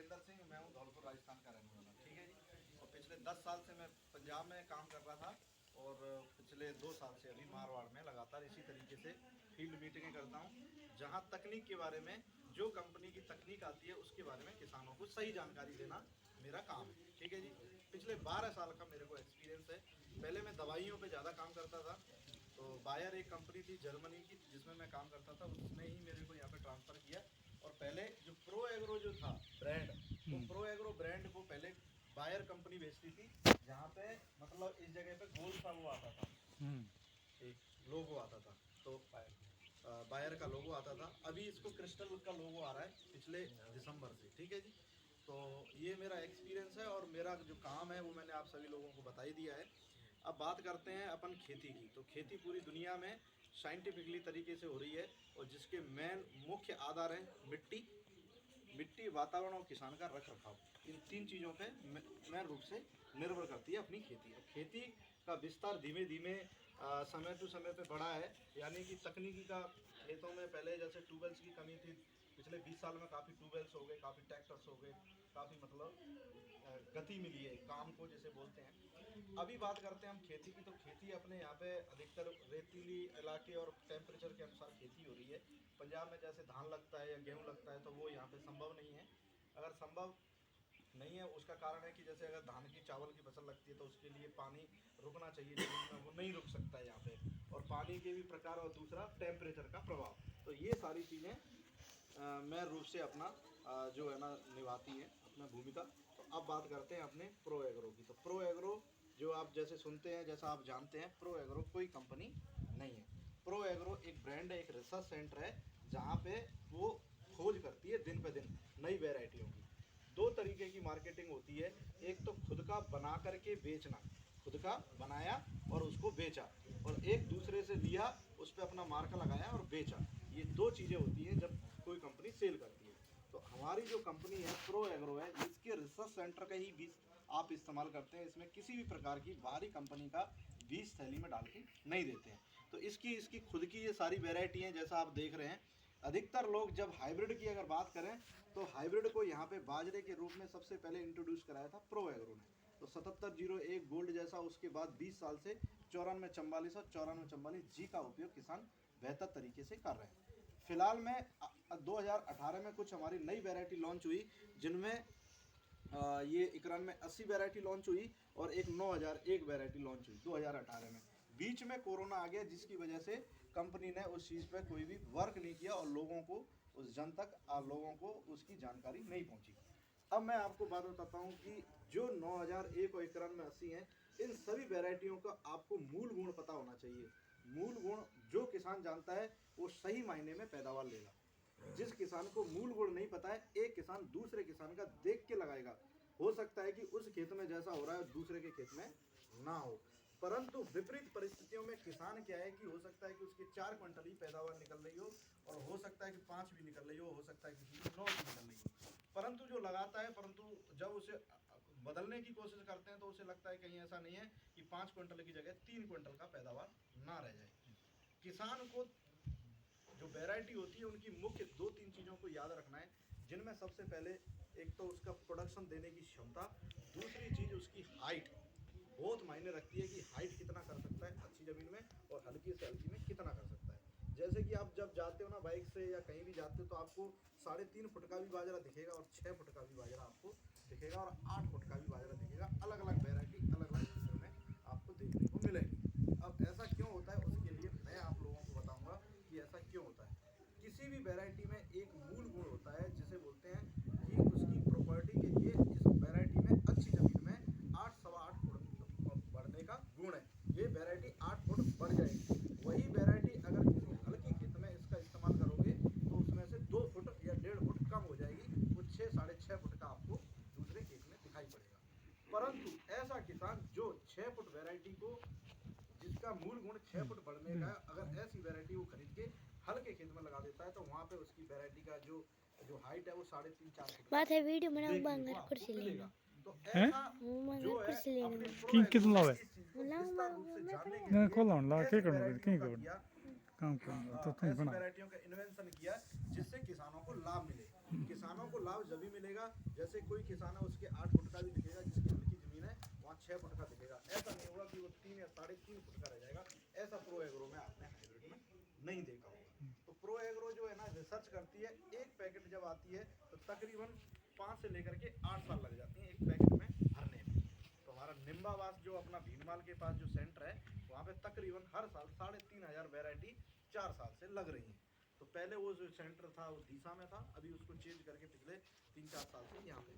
हरविंदर सिंह, मैं हूँ धौलपुर राजस्थान का रहने वाला, ठीक है जी। और पिछले 10 साल से मैं पंजाब में काम कर रहा था और पिछले 2 साल से अभी मारवाड़ में लगातार इसी तरीके से फील्ड मीटिंगें करता हूँ, जहाँ तकनीक के बारे में, जो कंपनी की तकनीक आती है उसके बारे में किसानों को सही जानकारी देना मेरा काम है, ठीक है जी। पिछले 12 साल का मेरे को एक्सपीरियंस है। पहले मैं दवाइयों पे ज़्यादा काम करता था, तो बायर एक कंपनी थी जर्मनी की जिसमें मैं काम करता था, उसने ही मेरे को यहाँ पे ट्रांसफ़र किया। और पहले जो प्रो एग्रो जो था ब्रांड, वो प्रो एग्रो ब्रांड को पहले बायर कंपनी बेचती थी, जहाँ पे मतलब इस जगह पे गोल सा वो आता था, एक लोगो आता था, तो बायर का लोगो आता था। अभी इसको क्रिस्टल का लोगो आ रहा है पिछले दिसंबर से, ठीक है जी। तो ये मेरा एक्सपीरियंस है और मेरा जो काम है वो मैंने आप सभी लोगों को बता ही दिया है। अब बात करते हैं अपन खेती की। तो खेती पूरी दुनिया में साइंटिफिकली तरीके से हो रही है और जिसके मेन मुख्य आधार हैं मिट्टी, वातावरण और किसान का रख रखाव। इन 3 चीज़ों पे मेन रूप से निर्भर करती है अपनी खेती। अब खेती का विस्तार धीमे धीमे समय टू समय पे बढ़ा है, यानी कि तकनीकी का खेतों में पहले जैसे ट्यूबवेल्स की कमी थी, पिछले 20 साल में काफ़ी ट्यूबवेल्स हो गए, काफ़ी ट्रैक्टर्स हो गए, काफ़ी मतलब गति मिली है काम को जैसे बोलते हैं। अभी बात करते हैं हम खेती की, तो खेती अपने यहाँ पे अधिकतर रेतीली इलाके और टेम्परेचर के अनुसार खेती हो रही है। पंजाब में जैसे धान लगता है या गेहूँ लगता है तो वो यहाँ पे संभव नहीं है। अगर संभव नहीं है उसका कारण है कि जैसे अगर धान की चावल की फसल लगती है तो उसके लिए पानी रुकना चाहिए जमीन में, वो नहीं रुक सकता है यहाँ पे। और पानी के भी प्रकार और दूसरा टेम्परेचर का प्रभाव, तो ये सारी चीज़ें मैं रूप से अपना जो है ना निभाती हैं अपना भूमिका। तो अब बात करते हैं अपने प्रो एग्रो की। तो प्रो एग्रो जो आप जैसे सुनते हैं, जैसा आप जानते हैं, प्रो एग्रो कोई कंपनी नहीं है। प्रो एग्रो एक ब्रांड है, एक रिसर्च सेंटर है, जहाँ पे वो खोज करती है दिन पे दिन नई वेराइटियों की। 2 तरीके की मार्केटिंग होती है, एक तो खुद का बना करके बेचना, खुद का बनाया और उसको बेचा, और एक दूसरे से लिया, उस पर अपना मार्क लगाया और बेचा। ये 2 चीज़ें होती हैं जब कोई कंपनी सेल करती है। तो हमारी जो कंपनी है प्रो एग्रो है, इसके रिसर्च सेंटर का ही बीज आप इस्तेमाल करते हैं। इसमें किसी भी प्रकार की बाहरी कंपनी का बीज थैली में डाल के नहीं देते हैं। तो इसकी इसकी खुद की ये सारी वेराइटी हैं जैसा आप देख रहे हैं। अधिकतर लोग जब हाइब्रिड की अगर बात करें तो हाइब्रिड को यहाँ पे बाजरे के रूप में सबसे पहले इंट्रोड्यूस कराया था प्रो एग्रो ने। तो 7701 गोल्ड जैसा, उसके बाद 20 साल से 9444 और 9444 जी का उपयोग किसान बेहतर तरीके से कर रहे हैं। फिलहाल में 2018 में कुछ हमारी नई वैरायटी लॉन्च हुई, जिनमें ये 9180 वैरायटी लॉन्च हुई और एक 9001 वैरायटी लॉन्च हुई 2018 में। बीच में कोरोना आ गया, जिसकी वजह से कंपनी ने उस चीज़ पर कोई भी वर्क नहीं किया और लोगों को, उस जन तक लोगों को उसकी जानकारी नहीं पहुंची। अब मैं आपको बात बताता हूँ कि जो 9001 और 9180 हैं, इन सभी वैरायटियों का आपको मूल गुण पता होना चाहिए। मूल गुण जो किसान जानता है वो सही मायने में पैदावार लेगा। जिस किसान को मूल गुण नहीं पता है, एक किसान दूसरे किसान का देख के लगाएगा। हो सकता है कि उस खेत में जैसा हो रहा है दूसरे के खेत में ना हो, परंतु विपरीत परिस्थितियों में किसान क्या है कि हो सकता है कि उसके 4 क्विंटल ही पैदावार निकल रही हो, और हो सकता है कि 5 भी निकल रही हो सकता है किसी की 9 भी निकल रही हो। परंतु जो लगाता है, परंतु जब उसे बदलने की कोशिश करते हैं तो उसे लगता है कहीं ऐसा नहीं है कि 5 क्विंटल की जगह 3 क्विंटल का पैदावार ना रह जाए। किसान को जो वैरायटी होती है उनकी मुख्य 2-3 चीज़ों को याद रखना है, जिनमें सबसे पहले एक तो उसका प्रोडक्शन देने की क्षमता, दूसरी चीज़ उसकी हाइट बहुत मायने रखती है कि हाइट कितना कर सकता है अच्छी ज़मीन में और हल्की से हल्की में कितना कर सकता है। जैसे कि आप जब जाते हो ना बाइक से या कहीं भी जाते हो तो आपको 3.5 फुट का भी बाजरा दिखेगा और 6 फुट का भी बाजरा आपको दिखेगा और 8 फुट का भी बाजरा दिखेगा। अलग अलग वैरायटी अलग अलग क्षेत्र में आपको देखने को मिलेगी। अब ऐसा क्यों होता है उसके लिए मैं आप लोगों को बताऊंगा कि ऐसा क्यों होता है। किसी भी वैरायटी में एक मूल गुण होता है जिसे बोलते हैं कि उसकी प्रॉपर्टी के लिए इस वैरायटी में अच्छी जमीन में 8 सवा 8 फुट बढ़ने का गुण है। ये वैरायटी 8 फुट बढ़ जाएगी। वही वैरायटी अगर किसी हल्की खेत में इसका इस्तेमाल करोगे तो उसमें से 2 फुट या 1.5 फुट कम हो जाएगी, वो 6 साढ़े 6 फुट का आपको दूसरे खेत में दिखाई पड़ेगा। परंतु ऐसा किसान जो 6 फुट वैरायटी को, जिसका मूल गुण 6 फुट बढ़ने का, अगर ऐसी वैरायटी वो खरीद के हल्के खेत में लगा देता है तो वहाँ पे उसकी वैरायटी का जो जो हाइट है वो 3.5-4 फुट बात है वीडियो में देखने को बंगार आपको कुर्सी मिलेगा। लेना तो हैं ऐसा बंगार जो है कुर्सी लेना अपने प्रो किन एग्रो कितना ने लावे इस चीज को विस्तार रूप से जानने के ना लिए कोलान ला के ऐसी करनो वैरायटियों कहीं का कर किया, काम कर तो तुम ऐसी बना वैरायटियों का इन्वेंशन किया जिससे किसानों को लाभ मिले। किसानों को लाभ जब भी मिलेगा जैसे कोई किसान है उसके 8 फुट का भी दिखेगा, जिसकी हल्की जमीन है वहाँ 6 फुट का दिखेगा। ऐसा नहीं होगा कि वो 3 या 3.5 फुट का रह जाएगा। ऐसा प्रो एग्रो में आपने हाइब्रिड में नहीं देखा होगा। तो प्रो एग्रो जो है ना रिसर्च करती है, एक पैकेट जब आती है तो तकरीबन 5 से लेकर के 8 साल लग जाती हैं एक पैकेट में भरने में। तो हमारा निम्बावास जो अपना भीनमाल के पास जो सेंटर है वहाँ पे तकरीबन हर साल 3500 वैरायटी 4 साल से लग रही हैं। तो पहले वो जो सेंटर था वो डीसा में था, अभी उसको चेंज करके पिछले 3-4 साल से यहाँ पे